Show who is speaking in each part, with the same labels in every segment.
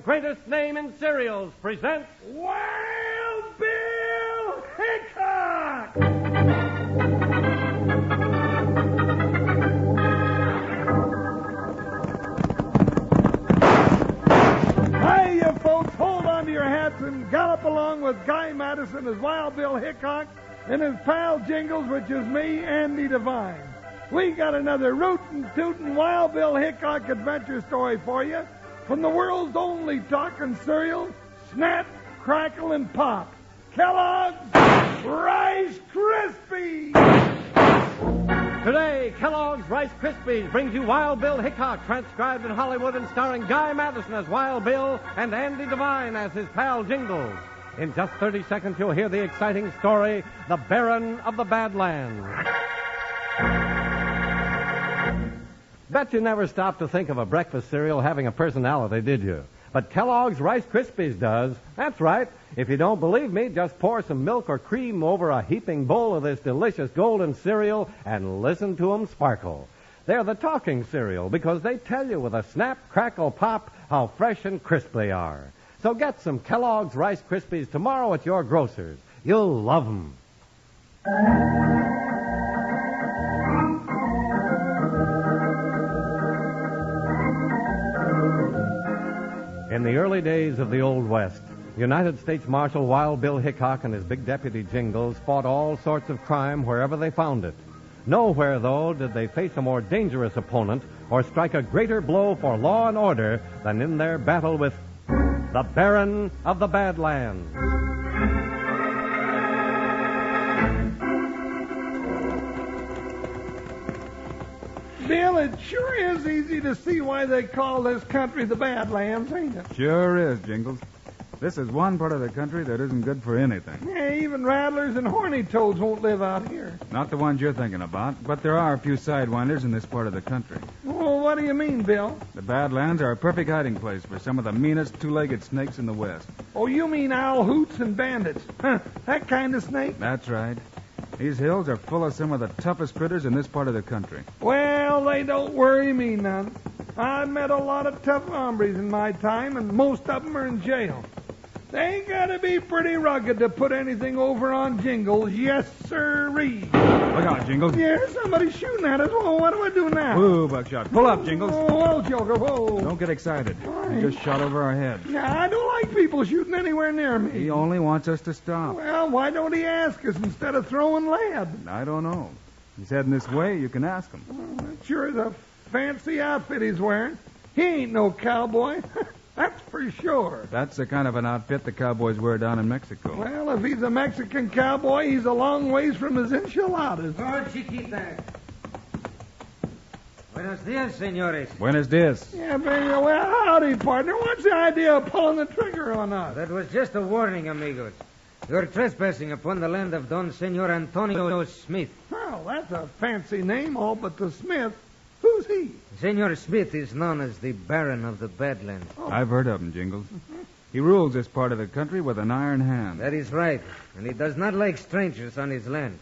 Speaker 1: greatest name in cereals, presents
Speaker 2: Wild Bill Hickock! Hi, you folks, hold on to your hats and gallop along with Guy Madison as Wild Bill Hickock and his pal Jingles, which is me, Andy Devine. We got another rootin' tootin' Wild Bill Hickok adventure story for you from the world's only talking cereal, Snap, Crackle, and Pop. Kellogg's Rice Krispies!
Speaker 1: Today, Kellogg's Rice Krispies brings you Wild Bill Hickock, transcribed in Hollywood and starring Guy Madison as Wild Bill and Andy Devine as his pal Jingles. In just 30 seconds, you'll hear the exciting story, The Baron of the Badlands. Bet you never stopped to think of a breakfast cereal having a personality, did you? But Kellogg's Rice Krispies does. That's right. If you don't believe me, just pour some milk or cream over a heaping bowl of this delicious golden cereal and listen to them sparkle. They're the talking cereal because they tell you with a snap, crackle, pop how fresh and crisp they are. So get some Kellogg's Rice Krispies tomorrow at your grocer's. You'll love them. In the early days of the Old West, United States Marshal Wild Bill Hickock and his big deputy Jingles fought all sorts of crime wherever they found it. Nowhere, though, did they face a more dangerous opponent or strike a greater blow for law and order than in their battle with the Baron of the Badlands.
Speaker 2: Bill, it sure is easy to see why they call this country the Badlands, ain't it?
Speaker 3: Sure is, Jingles. This is one part of the country that isn't good for anything.
Speaker 2: Yeah, even rattlers and horny toads won't live out here.
Speaker 3: Not the ones you're thinking about, but there are a few sidewinders in this part of the country.
Speaker 2: Well, what do you mean, Bill?
Speaker 3: The Badlands are a perfect hiding place for some of the meanest two-legged snakes in the West.
Speaker 2: Oh, you mean owl hoots and bandits. Huh, that kind of snake?
Speaker 3: That's right. These hills are full of some of the toughest critters in this part of the country.
Speaker 2: Well, they don't worry me none. I've met a lot of tough hombres in my time, and most of them are in jail. They gotta be pretty rugged to put anything over on Jingles. Yes, sirree.
Speaker 3: Look out, Jingles.
Speaker 2: Yeah, somebody's shooting at us. Well, what do I do now?
Speaker 3: Whoa, Buckshot. Pull up, Jingles.
Speaker 2: Whoa, Joker, whoa.
Speaker 3: Don't get excited.
Speaker 2: Why?
Speaker 3: You just shot over our heads.
Speaker 2: Nah, I don't like people shooting anywhere near me.
Speaker 3: He only wants us to stop.
Speaker 2: Well, why don't he ask us instead of throwing lead?
Speaker 3: I don't know. He's heading this way. You can ask him.
Speaker 2: Well, that sure is a fancy outfit he's wearing. He ain't no cowboy. That's for sure.
Speaker 3: That's the kind of an outfit the cowboys wear down in Mexico.
Speaker 2: Well, if he's a Mexican cowboy, he's a long ways from his enchiladas.
Speaker 4: Oh, chiquita. Buenos dias, senores.
Speaker 3: Buenos dias.
Speaker 2: Yeah, baby. Well, howdy, partner. What's the idea of pulling the trigger on us?
Speaker 4: That was just a warning, amigos. You're trespassing upon the land of Don Senor Antonio Smith.
Speaker 2: Well, that's a fancy name, all but the Smith. Who's he?
Speaker 4: Senor Smith is known as the Baron of the Badlands.
Speaker 2: Oh.
Speaker 3: I've heard of him, Jingles. He rules this part of the country with an iron hand.
Speaker 4: That is right. And he does not like strangers on his land.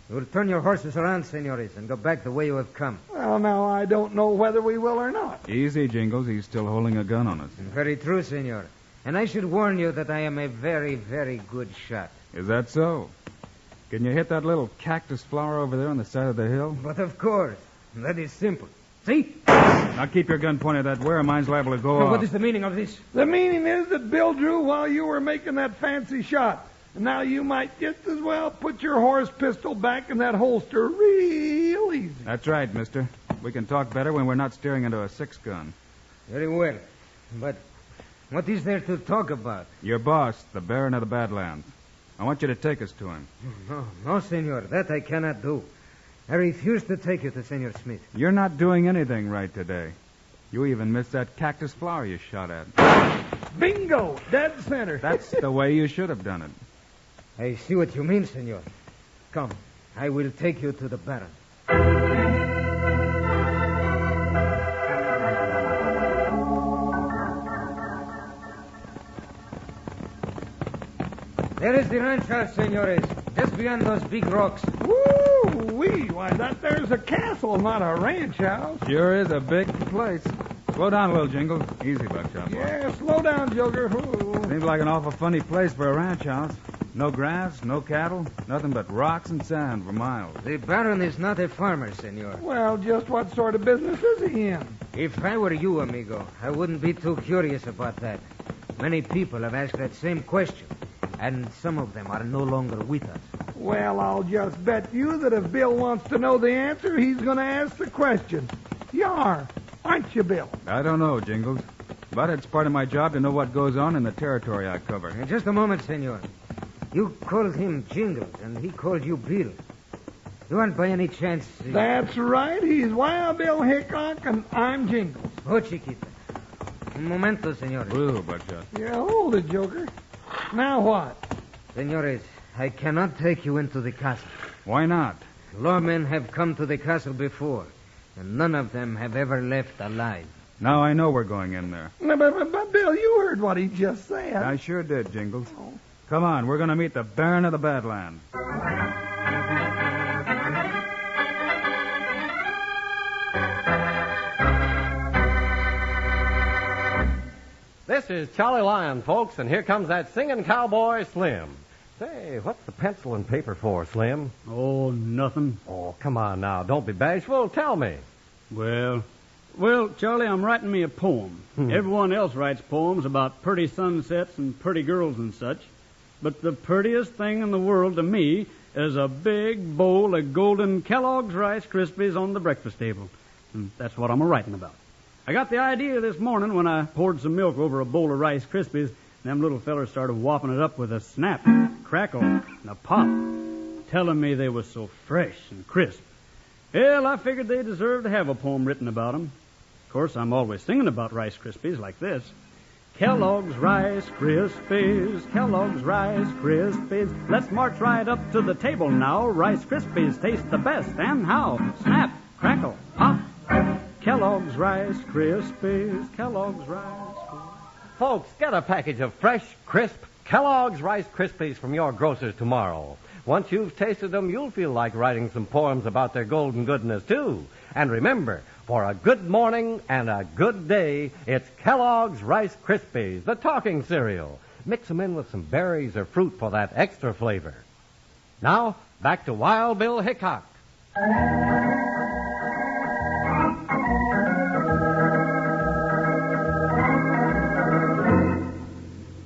Speaker 4: You will turn your horses around, senores, and go back the way you have come.
Speaker 2: Well, now, I don't know whether we will or not.
Speaker 3: Easy, Jingles. He's still holding a gun on us.
Speaker 4: Very true, senor. And I should warn you that I am a very, very good shot.
Speaker 3: Is that so? Can you hit that little cactus flower over there on the side of the hill?
Speaker 4: But of course, that is simple. See?
Speaker 3: Now keep your gun pointed that way or mine's liable to go off.
Speaker 4: What is the meaning of this?
Speaker 2: The meaning is that Bill drew while you were making that fancy shot. And now you might just as well put your horse pistol back in that holster real easy.
Speaker 3: That's right, mister. We can talk better when we're not staring into a six-gun.
Speaker 4: Very well. But what is there to talk about?
Speaker 3: Your boss, the Baron of the Badlands. I want you to take us to him.
Speaker 4: No, senor. That I cannot do. I refuse to take you to Senor Smith.
Speaker 3: You're not doing anything right today. You even missed that cactus flower you shot at.
Speaker 2: Bingo! Dead center.
Speaker 3: That's the way you should have done it.
Speaker 4: I see what you mean, senor. Come, I will take you to the Baron. There is the ranch house, senores, just beyond those big rocks.
Speaker 2: Woo-wee! Why, that there's a castle, not a ranch house.
Speaker 3: Sure is a big place. Slow down a little, Jingles. Easy, Buckshot boy.
Speaker 2: Yeah, slow down, Joker. Ooh.
Speaker 3: Seems like an awful funny place for a ranch house. No grass, no cattle, nothing but rocks and sand for miles.
Speaker 4: The Baron is not a farmer, senor.
Speaker 2: Well, just what sort of business is he in?
Speaker 4: If I were you, amigo, I wouldn't be too curious about that. Many people have asked that same question, and some of them are no longer with us.
Speaker 2: Well, I'll just bet you that if Bill wants to know the answer, he's going to ask the question. You are, aren't you, Bill?
Speaker 3: I don't know, Jingles. But it's part of my job to know what goes on in the territory I cover.
Speaker 4: Just a moment, senor. You called him Jingles, and he called you Bill. You aren't by any chance...
Speaker 2: That's right. He's Wild Bill Hickock, and I'm Jingles.
Speaker 4: Oh, chiquita. Un momento, senores.
Speaker 3: Blue, Buckshot.
Speaker 2: Yeah, hold it, Joker. Now what?
Speaker 4: Senores, I cannot take you into the castle.
Speaker 3: Why not?
Speaker 4: Lawmen have come to the castle before, and none of them have ever left alive.
Speaker 3: Now I know we're going in there.
Speaker 2: But Bill, you heard what he just said.
Speaker 3: I sure did, Jingles. Come on, we're going to meet the Baron of the Badlands.
Speaker 1: This is Charlie Lyon, folks, and here comes that singing cowboy, Slim. Say, what's the pencil and paper for, Slim?
Speaker 5: Oh, nothing.
Speaker 1: Oh, come on now. Don't be bashful. Tell me.
Speaker 5: Well, Charlie, I'm writing me a poem. Everyone else writes poems about pretty sunsets and pretty girls and such. But the prettiest thing in the world to me is a big bowl of golden Kellogg's Rice Krispies on the breakfast table. And that's what I'm a-writing about. I got the idea this morning when I poured some milk over a bowl of Rice Krispies, and them little fellers started whopping it up with a snap, crackle, and a pop, telling me they was so fresh and crisp. Well, I figured they deserved to have a poem written about 'em. Of course, I'm always singing about Rice Krispies like this. Kellogg's Rice Krispies, Kellogg's Rice Krispies. Let's march right up to the table now. Rice Krispies taste the best, and how? Snap, crackle, pop. Kellogg's Rice Krispies, Kellogg's Rice Krispies.
Speaker 1: Folks, get a package of fresh, crisp Kellogg's Rice Krispies from your grocers tomorrow. Once you've tasted them, you'll feel like writing some poems about their golden goodness, too. And remember, for a good morning and a good day, it's Kellogg's Rice Krispies, the talking cereal. Mix them in with some berries or fruit for that extra flavor. Now, back to Wild Bill Hickock.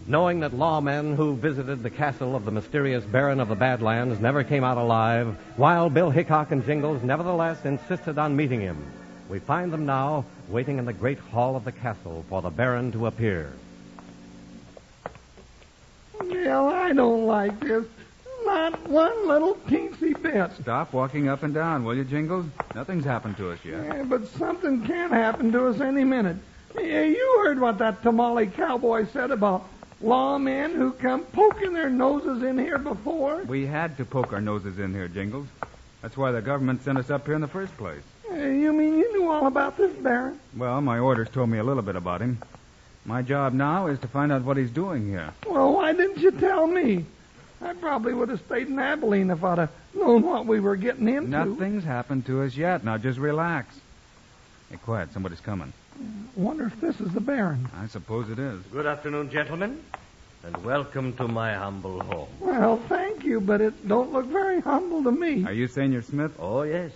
Speaker 1: Knowing that lawmen who visited the castle of the mysterious Baron of the Badlands never came out alive, Wild Bill Hickock and Jingles nevertheless insisted on meeting him. We find them now waiting in the great hall of the castle for the Baron to appear.
Speaker 2: Bill, I don't like this. Not one little teensy bit.
Speaker 3: Stop walking up and down, will you, Jingles? Nothing's happened to us yet.
Speaker 2: Yeah, but something can happen to us any minute. Yeah, you heard what that tamale cowboy said about lawmen who come poking their noses in here before.
Speaker 3: We had to poke our noses in here, Jingles. That's why the government sent us up here in the first place.
Speaker 2: You mean you knew all about this, Baron?
Speaker 3: Well, my orders told me a little bit about him. My job now is to find out what he's doing here.
Speaker 2: Well, why didn't you tell me? I probably would have stayed in Abilene if I'd have known what we were getting into.
Speaker 3: Nothing's happened to us yet. Now just relax. Hey, quiet. Somebody's coming.
Speaker 2: Wonder if this is the Baron.
Speaker 3: I suppose it is.
Speaker 6: Good afternoon, gentlemen, and welcome to my humble home.
Speaker 2: Well, thank you, but it don't look very humble to me.
Speaker 3: Are you Senor Smith?
Speaker 6: Oh, yes.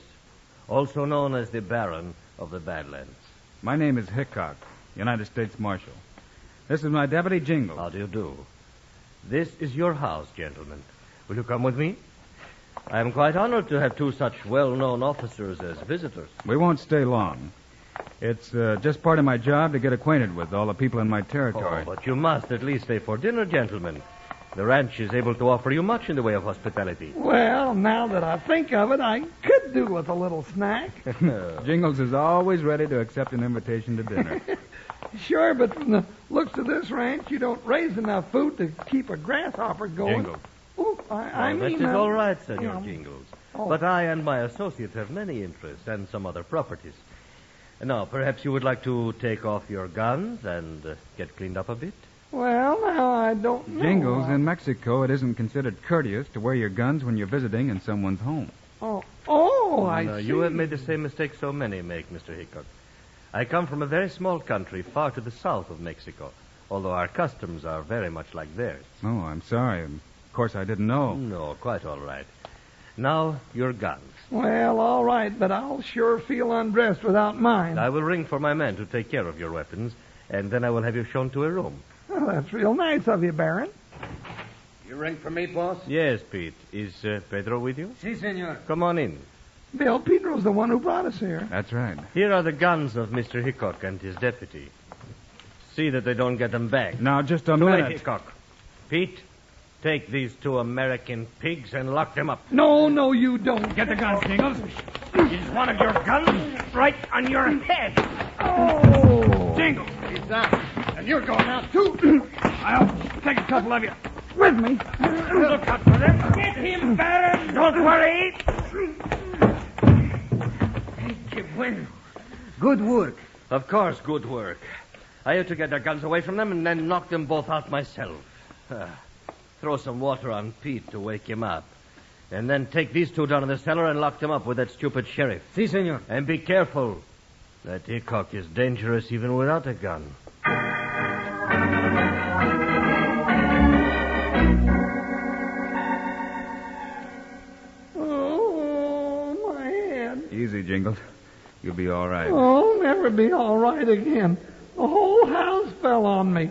Speaker 6: Also known as the Baron of the Badlands.
Speaker 3: My name is Hickock, United States Marshal. This is my deputy, Jingles.
Speaker 6: How do you do? This is your house, gentlemen. Will you come with me? I am quite honored to have two such well-known officers as visitors.
Speaker 3: We won't stay long. It's just part of my job to get acquainted with all the people in my territory.
Speaker 6: Oh, but you must at least stay for dinner, gentlemen. The ranch is able to offer you much in the way of hospitality.
Speaker 2: Well, now that I think of it, I could do with a little snack.
Speaker 3: Jingles is always ready to accept an invitation to dinner.
Speaker 2: Sure, but from the looks of this ranch, you don't raise enough food to keep a grasshopper going.
Speaker 3: Jingles.
Speaker 2: Oh, I mean...
Speaker 6: that is all right, Senor
Speaker 2: yeah.
Speaker 6: Jingles.
Speaker 2: Oh.
Speaker 6: But I and my associate have many interests and some other properties. Now, perhaps you would like to take off your guns and get cleaned up a bit?
Speaker 2: Well, now, I don't know.
Speaker 3: Jingles, in Mexico, it isn't considered courteous to wear your guns when you're visiting in someone's home.
Speaker 2: Oh, I see.
Speaker 6: You have made the same mistake so many make, Mr. Hickock. I come from a very small country far to the south of Mexico, although our customs are very much like theirs.
Speaker 3: Oh, I'm sorry. Of course, I didn't know.
Speaker 6: No, quite all right. Now, your guns.
Speaker 2: Well, all right, but I'll sure feel undressed without mine.
Speaker 6: I will ring for my men to take care of your weapons, and then I will have you shown to a room.
Speaker 2: Well, that's real nice of you, Baron.
Speaker 7: You ring for me, boss?
Speaker 6: Yes, Pete. Is Pedro with you?
Speaker 4: Si, senor.
Speaker 6: Come on in.
Speaker 2: Bill, Pedro's the one who brought us here.
Speaker 3: That's right.
Speaker 6: Here are the guns of Mr. Hickock and his deputy. See that they don't get them back.
Speaker 3: Now, just a
Speaker 6: Too late,
Speaker 3: minute.
Speaker 6: Hickock. Pete, take these two American pigs and lock them up.
Speaker 2: No, you don't.
Speaker 5: Get the guns, Jingles.
Speaker 6: Is one of your guns right on your head?
Speaker 2: Oh!
Speaker 5: Jingles.
Speaker 7: He's down. And you're going out, too.
Speaker 5: I'll take a couple of you.
Speaker 2: With me.
Speaker 6: Look out for them. Get him, Baron. Don't worry.
Speaker 4: Que bueno. Good work.
Speaker 6: Of course, good work. I had to get their guns away from them and then knock them both out myself. Throw some water on Pete to wake him up. And then take these two down in the cellar and lock them up with that stupid sheriff.
Speaker 4: Si, senor.
Speaker 6: And be careful. That Hickock is dangerous even without a gun.
Speaker 2: Oh, my head.
Speaker 3: Easy, Jingles. You'll be all right.
Speaker 2: Oh, I'll never be all right again. The whole house fell on me,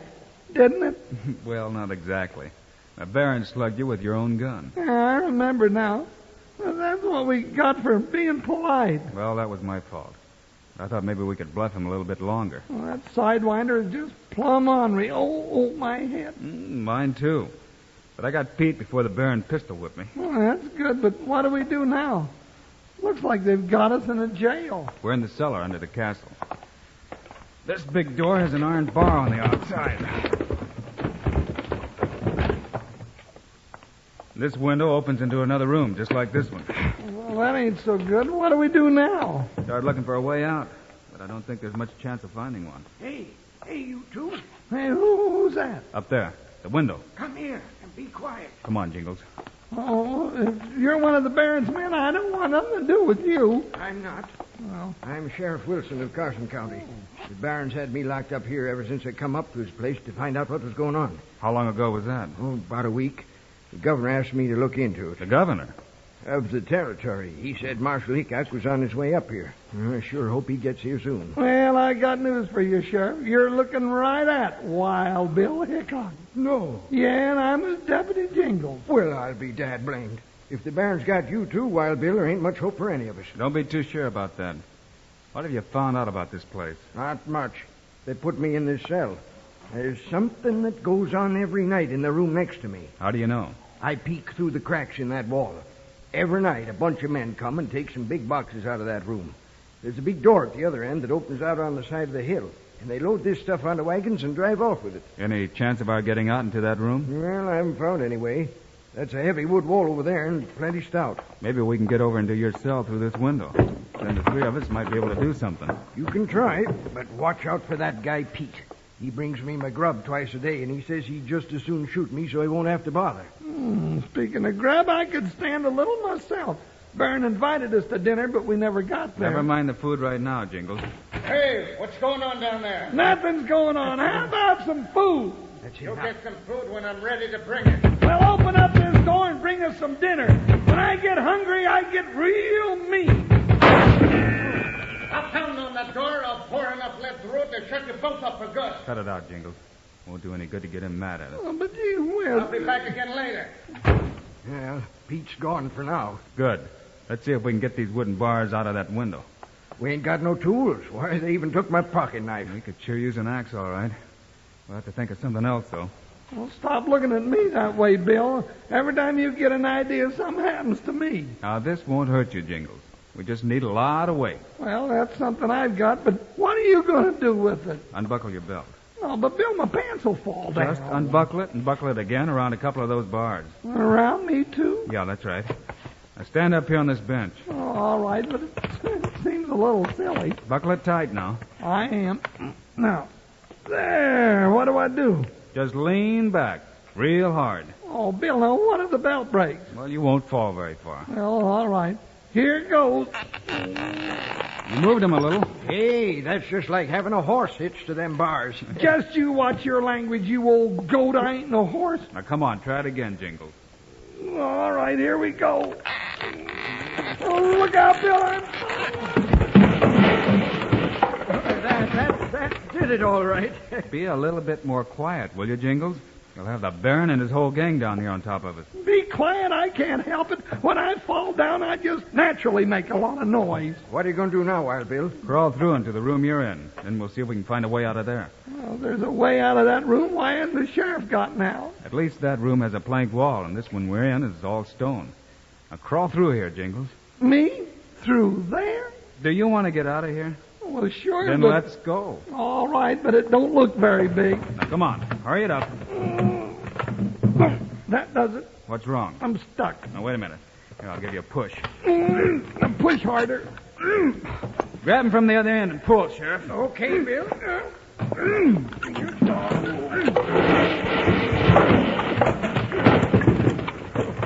Speaker 2: didn't it?
Speaker 3: Well, not exactly. A Baron slugged you with your own gun.
Speaker 2: I remember now. Well, that's what we got for being polite.
Speaker 3: Well, that was my fault. I thought maybe we could bluff him a little bit longer.
Speaker 2: Well, that sidewinder is just plumb ornery. Oh, my head.
Speaker 3: Mine, too. But I got Pete before the Baron pistol whipped me.
Speaker 2: Well, that's good, but what do we do now? Looks like they've got us in a jail.
Speaker 3: We're in the cellar under the castle. This big door has an iron bar on the outside. This window opens into another room, just like this one.
Speaker 2: Well, that ain't so good. What do we do now?
Speaker 3: Start looking for a way out, but I don't think there's much chance of finding one.
Speaker 7: Hey, you two.
Speaker 2: Hey, who's that?
Speaker 3: Up there, the window.
Speaker 7: Come here and be quiet.
Speaker 3: Come on, Jingles.
Speaker 2: Oh, if you're one of the Baron's men, I don't want nothing to do with you.
Speaker 7: I'm not.
Speaker 2: Well,
Speaker 7: I'm Sheriff Wilson of Carson County. The Barons had me locked up here ever since I come up to his place to find out what was going on.
Speaker 3: How long ago was that?
Speaker 7: Oh, about a week. The governor asked me to look into it.
Speaker 3: The governor.
Speaker 7: Of the territory. He said Marshal Hickock was on his way up here. I sure hope he gets here soon.
Speaker 2: well, I got news for you, Sheriff. You're looking right at Wild Bill Hickock.
Speaker 7: No.
Speaker 2: Yeah, and I'm his deputy Jingles.
Speaker 7: Well, I'll be dad blamed. If the Barons got you too, Wild Bill, there ain't much hope for any of us.
Speaker 3: Don't be too sure about that. What have you found out about this place?
Speaker 7: Not much. They put me in this cell. There's something that goes on every night in the room next to me.
Speaker 3: How do you know?
Speaker 7: I peek through the cracks in that wall. Every night, a bunch of men come and take some big boxes out of that room. There's a big door at the other end that opens out on the side of the hill, and they load this stuff onto wagons and drive off with it.
Speaker 3: Any chance of our getting out into that room?
Speaker 7: Well, I haven't found any way. That's a heavy wood wall over there and plenty stout.
Speaker 3: Maybe we can get over into your cell through this window. Then the three of us might be able to do something.
Speaker 7: You can try, but watch out for that guy Pete. He brings me my grub twice a day, and he says he'd just as soon shoot me so he won't have to bother.
Speaker 2: Speaking of grub, I could stand a little myself. Baron invited us to dinner, but we never got there.
Speaker 3: Never mind the food right now, Jingles.
Speaker 8: Hey, what's going on down there?
Speaker 2: Nothing's going on. How about some food?
Speaker 7: That's
Speaker 8: You'll
Speaker 7: him.
Speaker 8: get some food when I'm ready to bring it.
Speaker 2: Well, open up this door and bring us some dinner. When I get hungry, I get real mean.
Speaker 8: I'll pound on that door. I'll pour enough lead through it to shut you both up for good.
Speaker 3: Cut it out, Jingles. Won't do any good to get him mad at us.
Speaker 2: Oh, but gee whiz.
Speaker 8: I'll be back again later.
Speaker 7: Well, Pete's gone for now.
Speaker 3: Good. Let's see if we can get these wooden bars out of that window.
Speaker 7: We ain't got no tools. Why, they even took my pocket knife.
Speaker 3: We could sure use an axe, all right. We'll have to think of something else, though.
Speaker 2: Well, stop looking at me that way, Bill. Every time you get an idea, something happens to me.
Speaker 3: Now, this won't hurt you, Jingles. We just need a lot of weight.
Speaker 2: Well, that's something I've got, but what are you going to do with it?
Speaker 3: Unbuckle your belt.
Speaker 2: Oh, but Bill, my pants will fall down.
Speaker 3: Just unbuckle it and buckle it again around a couple of those bars.
Speaker 2: Around me, too?
Speaker 3: Yeah, that's right. Now stand up here on this bench.
Speaker 2: Oh, all right, but it seems a little silly.
Speaker 3: Buckle it tight now.
Speaker 2: I am. Now, there. What do I do?
Speaker 3: Just lean back real hard.
Speaker 2: Oh, Bill, now what if the belt breaks?
Speaker 3: Well, you won't fall very far.
Speaker 2: Well, all right. Here goes.
Speaker 3: You moved him a little.
Speaker 7: Hey, that's just like having a horse hitched to them bars.
Speaker 2: Just you watch your language, you old goat. I ain't no horse.
Speaker 3: Now, come on, try it again, Jingles.
Speaker 2: All right, here we go. Oh, look out, Bill.
Speaker 7: That did it all right.
Speaker 3: Be a little bit more quiet, will you, Jingles? You'll have the Baron and his whole gang down here on top of us.
Speaker 2: Be quiet, I can't help it. When I fall down, I just naturally make a lot of noise.
Speaker 7: What are you going to do now, Wild Bill?
Speaker 3: Crawl through into the room you're in. Then we'll see if we can find a way out of there.
Speaker 2: Well, there's a way out of that room. Why hasn't the sheriff gotten out?
Speaker 3: At least that room has a plank wall, and this one we're in is all stone. Now, crawl through here, Jingles.
Speaker 2: Me? Through there?
Speaker 3: Do you want to get out of here?
Speaker 2: Well, sure,
Speaker 3: Then
Speaker 2: but...
Speaker 3: let's go.
Speaker 2: All right, but it don't look very big.
Speaker 3: Now, come on. Hurry it up.
Speaker 2: That does it.
Speaker 3: What's wrong?
Speaker 2: I'm stuck.
Speaker 3: Now, wait a minute. Here, I'll give you a push.
Speaker 2: Push harder.
Speaker 3: Grab him from the other end and pull, Sheriff.
Speaker 7: Okay, Bill.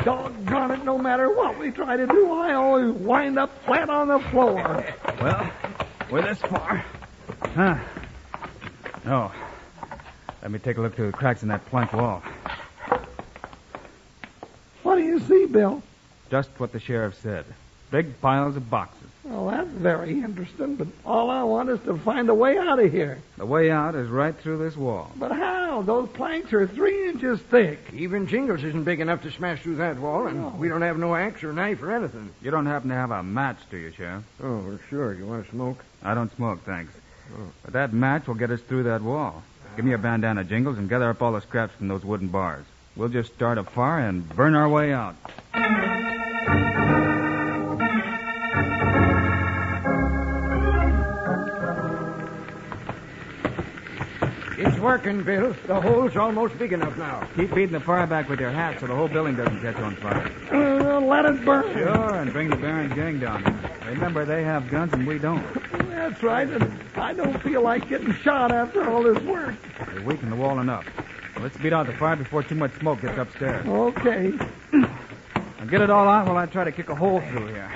Speaker 2: Doggone it, no matter what we try to do, I always wind up flat on the floor.
Speaker 3: Well, we're this far. Huh. No. Let me take a look through the cracks in that plank wall.
Speaker 2: What do you see, Bill?
Speaker 3: Just what the sheriff said. Big piles of boxes.
Speaker 2: Well, that's very interesting, but all I want is to find a way out of here.
Speaker 3: The way out is right through this wall.
Speaker 2: But how? Those planks are 3 inches thick.
Speaker 7: Even Jingles isn't big enough to smash through that wall, and we don't have no axe or knife or anything.
Speaker 3: You don't happen to have a match, do you, Sheriff?
Speaker 7: Oh, well, sure. You want to smoke?
Speaker 3: I don't smoke, thanks. But that match will get us through that wall. Give me a bandana, Jingles, and gather up all the scraps from those wooden bars. We'll just start a fire and burn our way out.
Speaker 7: It's working, Bill. The hole's almost big enough now.
Speaker 3: Keep beating the fire back with your hat so the whole building doesn't catch on fire.
Speaker 2: Let it burn.
Speaker 3: Sure, and bring the Baron's gang down here. Remember, they have guns and we don't.
Speaker 2: That's right, and I don't feel like getting shot after all this work.
Speaker 3: They weaken the wall enough. Let's beat out the fire before too much smoke gets upstairs.
Speaker 2: Okay.
Speaker 3: Now get it all out while I try to kick a hole through here.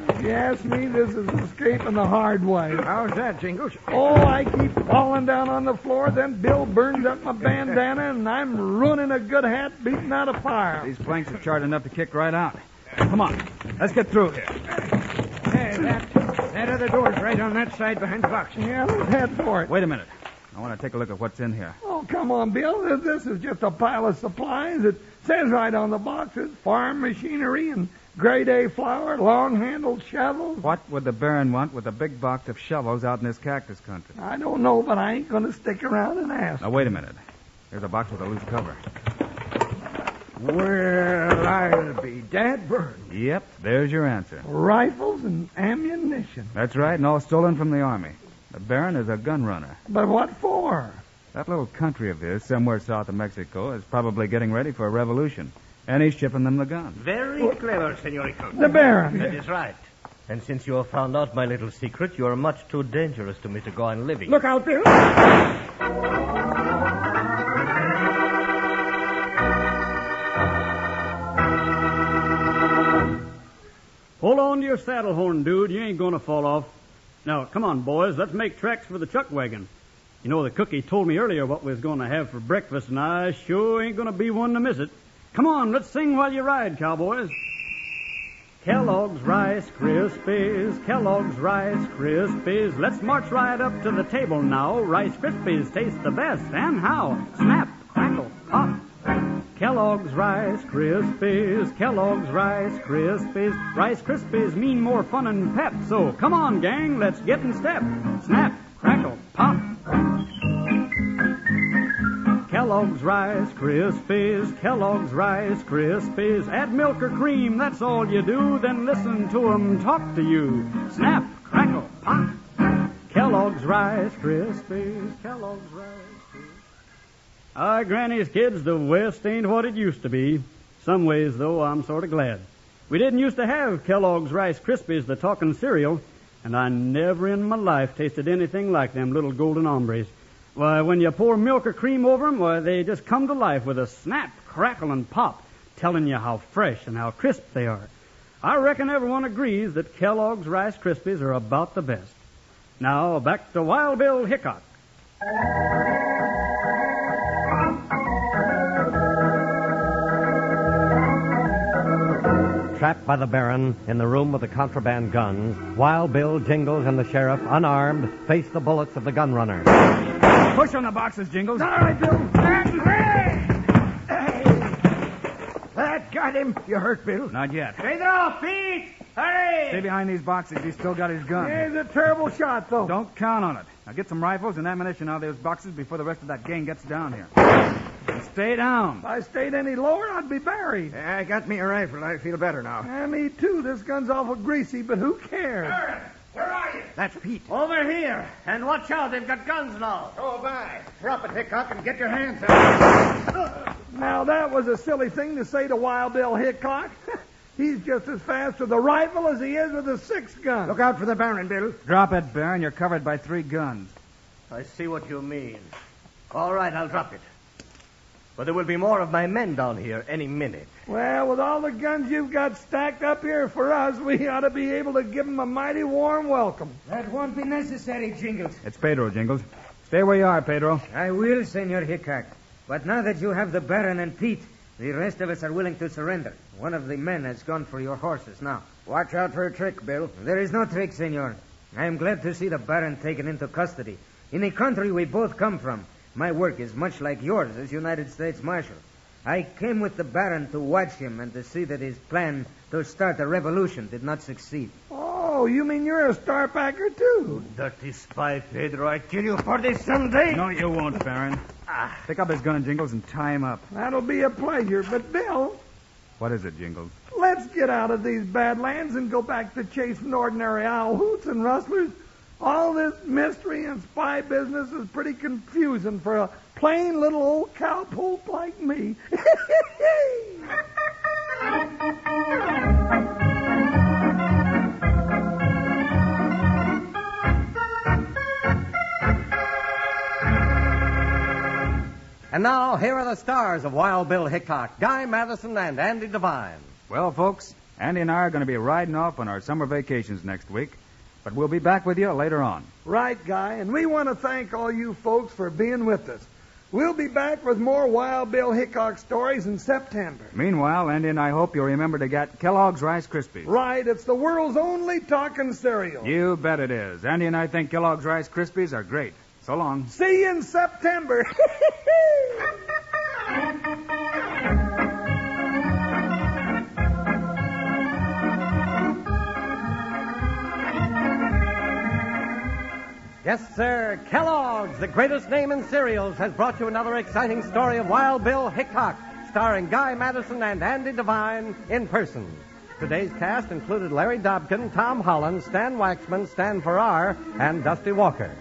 Speaker 2: If you ask me, this is escaping the hard way.
Speaker 7: How's that, Jingles?
Speaker 2: Oh, I keep falling down on the floor, then Bill burns up my bandana, and I'm ruining a good hat beating out a fire.
Speaker 3: These planks are charred enough to kick right out. Come on, let's get through here.
Speaker 7: Hey, that other door's right on that side behind the box.
Speaker 2: Yeah, let's head for it.
Speaker 3: Wait a minute. I want to take a look at what's in here.
Speaker 2: Oh, come on, Bill. This is just a pile of supplies. It says right on the boxes, farm machinery and grade A flour, long-handled shovels.
Speaker 3: What would the Baron want with a big box of shovels out in this cactus country?
Speaker 2: I don't know, but I ain't going to stick around and ask.
Speaker 3: Now, wait a minute. Here's a box with a loose cover.
Speaker 7: Well, I'll be dad burned.
Speaker 3: Yep, there's your answer.
Speaker 2: Rifles and ammunition.
Speaker 3: That's right, and all stolen from the army. The Baron is a gun runner.
Speaker 2: But what for?
Speaker 3: That little country of his, somewhere south of Mexico, is probably getting ready for a revolution. And he's shipping them the guns.
Speaker 6: Very clever, Senor Hickock.
Speaker 2: The Baron.
Speaker 6: That is right. And since you have found out my little secret, you are much too dangerous to me to go on living.
Speaker 2: Look out, Bill.
Speaker 5: Hold on to your saddle horn, dude. You ain't going to fall off. Now, come on, boys. Let's make tracks for the chuck wagon. You know, the cookie told me earlier what we was going to have for breakfast, and I sure ain't going to be one to miss it. Come on, let's sing while you ride, cowboys. Kellogg's Rice Krispies, Kellogg's Rice Krispies. Let's march right up to the table now. Rice Krispies taste the best, and how? Snap, crackle, pop. Kellogg's Rice Krispies, Kellogg's Rice Krispies. Rice Krispies mean more fun and pep, so come on, gang, let's get in step. Snap, crackle, pop. Kellogg's Rice Krispies, Kellogg's Rice Krispies. Add milk or cream, that's all you do. Then listen to 'em talk to you. Snap, crackle, pop. Kellogg's Rice Krispies, Kellogg's Rice Krispies. Granny's kids, the West ain't what it used to be. Some ways, though, I'm sort of glad. We didn't used to have Kellogg's Rice Krispies, the talking cereal, and I never in my life tasted anything like them little golden hombres. Why, when you pour milk or cream over 'em, why, they just come to life with a snap, crackle, and pop, telling you how fresh and how crisp they are. I reckon everyone agrees that Kellogg's Rice Krispies are about the best. Now, back to Wild Bill Hickock.
Speaker 1: Trapped by the Baron in the room with the contraband guns, Wild Bill, Jingles, and the sheriff, unarmed, face the bullets of the gun runners.
Speaker 3: Push on the boxes, Jingles.
Speaker 7: All right, Bill. That got him. You hurt, Bill?
Speaker 3: Not yet.
Speaker 8: Pedro, Pete, hurry!
Speaker 3: Stay behind these boxes. He's still got his gun.
Speaker 2: He's a terrible shot, though.
Speaker 3: Don't count on it. Now get some rifles and ammunition out of those boxes before the rest of that gang gets down here. And stay down.
Speaker 2: If I stayed any lower, I'd be buried.
Speaker 7: I got me a rifle. I feel better now.
Speaker 2: Me too. This gun's awful greasy, but who cares?
Speaker 8: Where are you?
Speaker 7: That's Pete.
Speaker 6: Over here. And watch out, they've got guns now.
Speaker 8: Oh, by. Drop it, Hickock, and get your hands up.
Speaker 2: Now, that was a silly thing to say to Wild Bill Hickock. He's just as fast with a rifle as he is with a 6-gun.
Speaker 7: Look out for the Baron, Bill.
Speaker 3: Drop it, Baron. You're covered by 3 guns.
Speaker 6: I see what you mean. All right, I'll drop it. But there will be more of my men down here any minute.
Speaker 2: Well, with all the guns you've got stacked up here for us, we ought to be able to give them a mighty warm welcome.
Speaker 4: That won't be necessary, Jingles.
Speaker 3: It's Pedro, Jingles. Stay where you are, Pedro.
Speaker 4: I will, Senor Hickock. But now that you have the Baron and Pete, the rest of us are willing to surrender. One of the men has gone for your horses now.
Speaker 7: Watch out for a trick, Bill.
Speaker 4: There is no trick, Senor. I am glad to see the Baron taken into custody. In the country we both come from, my work is much like yours as United States Marshal. I came with the Baron to watch him and to see that his plan to start a revolution did not succeed.
Speaker 2: Oh, you mean you're a starpacker, too?
Speaker 6: Dirty spy, Pedro. I kill you for this someday.
Speaker 3: No, you won't, Baron. Pick up his gun and Jingles and tie him up.
Speaker 2: That'll be a pleasure. But, Bill,
Speaker 3: What is it, Jingles?
Speaker 2: let's get out of these Badlands and go back to chasing ordinary owl hoots and rustlers. All this mystery and spy business is pretty confusing for a plain little old cowpoke like me.
Speaker 1: And now, here are the stars of Wild Bill Hickock, Guy Madison and Andy Devine.
Speaker 3: Well, folks, Andy and I are going to be riding off on our summer vacations next week, but we'll be back with you later on.
Speaker 2: Right, Guy, and we want to thank all you folks for being with us. We'll be back with more Wild Bill Hickock stories in September.
Speaker 3: Meanwhile, Andy and I hope you'll remember to get Kellogg's Rice Krispies.
Speaker 2: Right, it's the world's only talking cereal.
Speaker 3: You bet it is. Andy and I think Kellogg's Rice Krispies are great. So long.
Speaker 2: See you in September.
Speaker 1: Yes, sir. Kellogg's, the greatest name in cereals, has brought you another exciting story of Wild Bill Hickock, starring Guy Madison and Andy Devine in person. Today's cast included Larry Dobkin, Tom Holland, Stan Waxman, Stan Farrar, and Dusty Walker.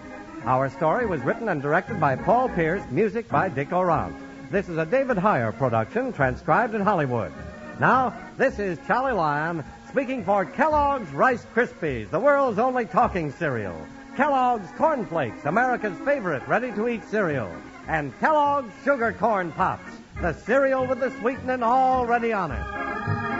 Speaker 1: Our story was written and directed by Paul Pierce, music by Dick Orant. This is a David Heyer production, transcribed in Hollywood. Now, this is Charlie Lyon speaking for Kellogg's Rice Krispies, the world's only talking cereal. Kellogg's Corn Flakes, America's favorite ready-to-eat cereal. And Kellogg's Sugar Corn Pops, the cereal with the sweetening already on it.